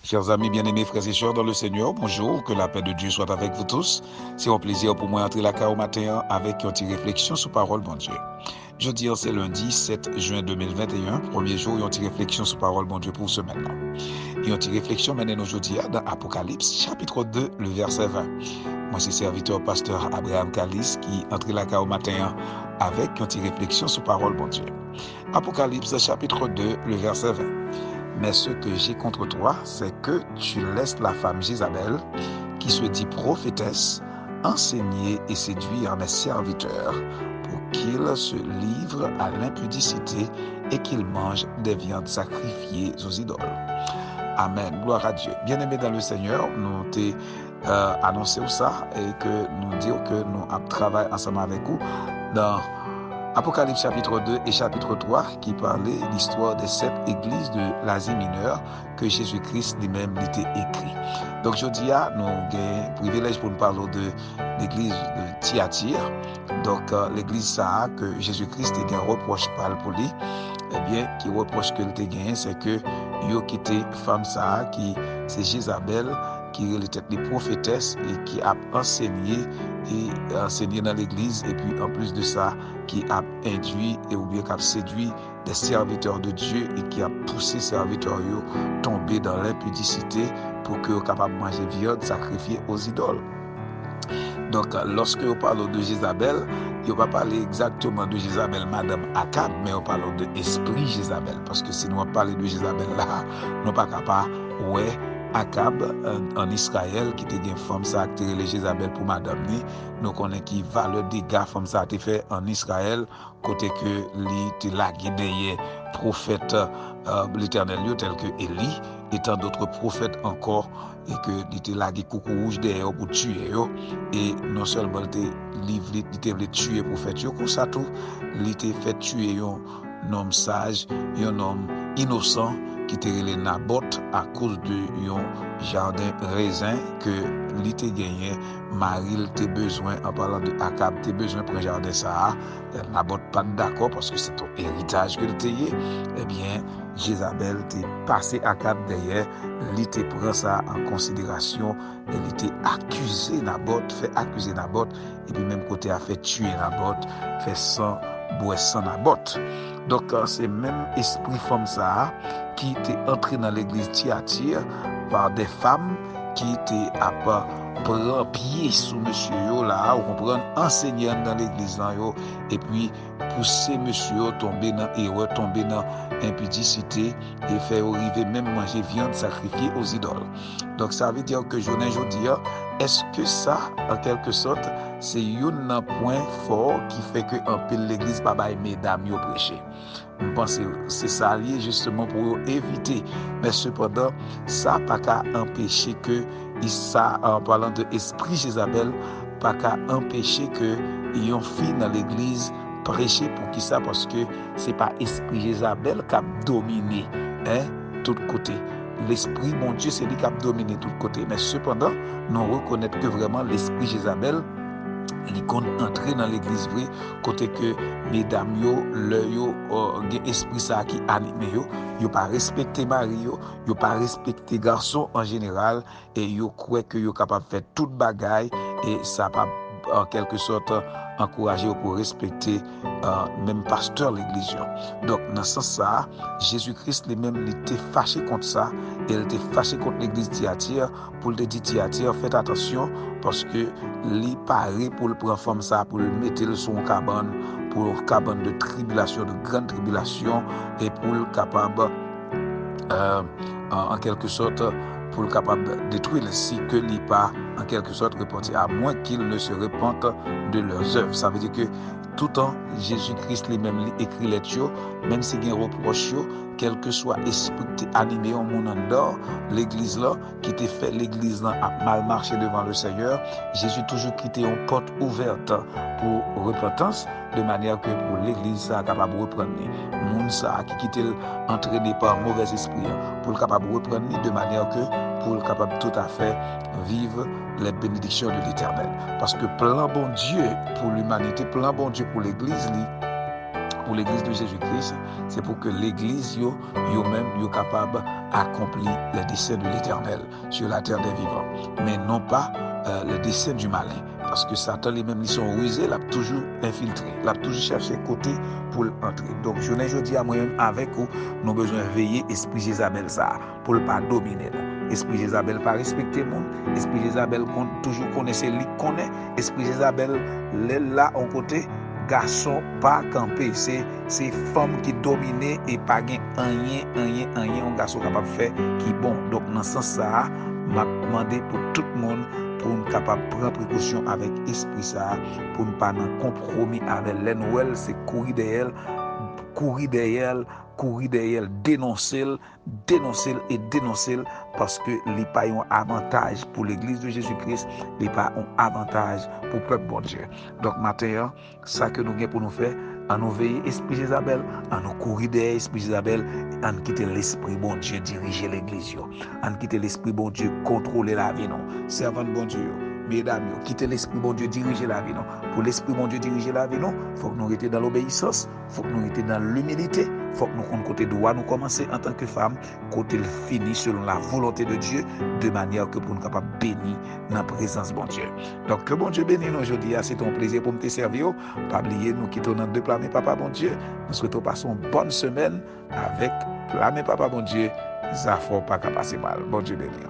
Chers amis bien-aimés, frères et sœurs dans le Seigneur, bonjour, que la paix de Dieu soit avec vous tous. C'est un plaisir pour moi d'entrer la car au matin avec une petite réflexion sur parole, bon Dieu. Jeudi, c'est lundi 7 juin 2021, premier jour, une petite réflexion sur parole, bon Dieu, pour ce maintenant. Et une petite réflexion menée aujourd'hui dans Apocalypse, chapitre 2, le verset 20. Moi, c'est serviteur pasteur Abraham Kalis qui entre la car au matin avec une petite réflexion sur parole, bon Dieu. Apocalypse, chapitre 2, le verset 20. Mais ce que j'ai contre toi, c'est que tu laisses la femme Jézabel, qui se dit prophétesse, enseigner et séduire mes serviteurs pour qu'ils se livrent à l'impudicité et qu'ils mangent des viandes sacrifiées aux idoles. Amen. Gloire à Dieu. Bien-aimés dans le Seigneur, nous t'ai annoncé ça et que nous disons que nous travaillons ensemble avec vous dans Apocalypse chapitre 2 et chapitre 3 qui parlait de l'histoire des 7 églises de l'Asie mineure que Jésus-Christ lui-même l'était écrit. Donc aujourd'hui, nous avons un privilège pour nous parler de l'église de Thyatire. Donc l'église ça que Jésus-Christ a un reproche pour lui, eh bien, qui reproche que le gagné, c'est que il a quitté femme ça qui c'est Jézabel qui était les prophétesses et qui a enseigné dans l'église et puis en plus de ça qui a induit et ou bien qui a séduit des serviteurs de Dieu et qui a poussé les serviteurs à tomber dans l'impudicité pour qu'ils soient capables de manger viande sacrifiée aux idoles. Donc, lorsque on parle de Jézabel, il ne va pas parler exactement de Jézabel, Madame Akab, mais on parle de esprit Jézabel. Parce que si nous parlons de Jézabel là, nous ne sommes pas capables, ouais, Akab en Israël, qui était une femme ça qui les Jézabel pour Madame ni, nous connaissons qui valeur des gars femme ça a été fait en Israël, côté que li la guidé prophète l'Éternel tel que Élie et tant d'autres prophètes encore et que il était là qui coucou rouge derrière pour tuer et non seulement il était tuer prophète comme ça tout il était fait tuer un homme sage un homme innocent qui était relé Naboth à cause de un jardin raisin que il était gagné Marie était besoin en parlant de Akab était besoin pour un jardin ça Naboth pas d'accord parce que c'est ton héritage que tu as eh bien Jézabel était passé Akab derrière il était prend ça en considération il était accusé Naboth fait accuser Naboth et puis même côté a fait tuer Naboth fait boire Naboth. Donc c'est même esprit femme ça qui était entré dans l'église Thyatire par des femmes qui étaient à prendre pied sous monsieur yo là ou comprendre enseignant dans l'église là yo et puis pousser monsieur tomber dans erreur tomber dans impudicité et faire arriver même manger viande sacrifiée aux idoles. Donc ça veut dire que journée aujourd'hui est-ce que ça en quelque sorte c'est un point fort qui fait que un peu l'église pas bail mesdames yo prêcher. Je pense que c'est ça lié justement pour éviter. Mais cependant, ça n'a pas qu'à empêcher que, ça, en parlant de esprit Jézabel, pas qu'à empêcher que yon fille dans l'église prêcher pour qui ça, parce que c'est pas esprit Jézabel qui a dominé, tout côté. L'esprit, mon Dieu, c'est lui qui a dominé tout côté. Mais cependant, nous reconnaissons que vraiment l'esprit Jézabel, li kon entrer dans l'église vrai côté que mesdames yo le yo esprit ça qui anime yo pas respecter mari yo pas respecter garçon en général et yo croit que yo capable faire toute bagaille et ça pas en quelque sorte encourager pour respecter même pasteur l'église. Donc dans ce sens ça Jésus-Christ lui-même il était fâché contre ça et il était fâché contre l'église Thyatire pour le dire Thyatire faites attention parce que li paré pour le prendre forme ça pour le mettre son cabane pour cabane de tribulation de grande tribulation et pour le capable en quelque sorte pour le capable de détruire si que li pas en quelque sorte repentir à moins qu'ils ne se repentent de leurs œuvres. Ça veut dire que tout le temps Jésus-Christ lui-même écrit les tuyaux même si il y a un reproche quel que soit esprit qui animé au monde en dehors l'église là qui t'a fait l'église là a mal marché devant le Seigneur Jésus toujours quitté une porte ouverte pour repentance de manière que pour l'église ça capable de reprendre monde ça qui quitté entraîné par mauvais esprit pour capable de reprendre de manière que pour capable tout à fait vivre les bénédictions de l'Éternel parce que plan bon Dieu pour l'humanité plan bon Dieu pour l'église pour l'église de Jésus-Christ, c'est pour que l'église yo même yo capable d'accomplir les desseins de l'Éternel sur la terre des vivants, mais non pas les desseins du malin. Parce que Satan lui-même, ils sont rusés, il a toujours infiltré, il a toujours cherché côté pour entrer. Donc, je ne dis à moi-même, avec vous, nous avons besoin de veiller esprit Jézabel ça, pour ne pas dominer. Esprit Jézabel pas respecter le monde, esprit Jézabel toujours connaissait lui connaît, esprit Jézabel là en côté, garçon pas campé, c'est femme qui domine et pas rien un garçon capable de faire qui bon. Donc, dans ce sens ça, m'a demandé pour tout le monde pour nous capable prendre précaution avec esprit ça, pour ne pas nous compromis avec les nouvelles, c'est courir derrière, dénoncer parce que les pas un avantage pour l'église de Jésus-Christ, les pas un avantage pour le peuple bon Dieu. Donc matin, ça que nous avons pour nous faire, à nous veiller esprit Jézabel, à nous courir derrière esprit Jézabel, à nous quitter l'esprit bon Dieu diriger l'église, à nous quitter l'esprit bon Dieu contrôler la vie, non, servant bon Dieu. Mesdames, quittez l'esprit bon Dieu diriger la vie, non. Pour l'esprit bon Dieu diriger la vie, non, faut que nous restions dans l'obéissance, faut que nous restions dans l'humilité, faut que nous connaissions côté droit, nous commencer en tant que femme, côté le fini selon la volonté de Dieu, de manière que pour nous capables bénir dans la présence bon Dieu. Donc que bon Dieu bénisse nous aujourd'hui, c'est un plaisir pour me te servir. Pas oublier nous quittons dans deux plats, mais papa bon Dieu. Nous souhaitons passer une bonne semaine avec plat, mais papa bon Dieu. Ça faut pas qu'à passer mal. Bon Dieu bénisse.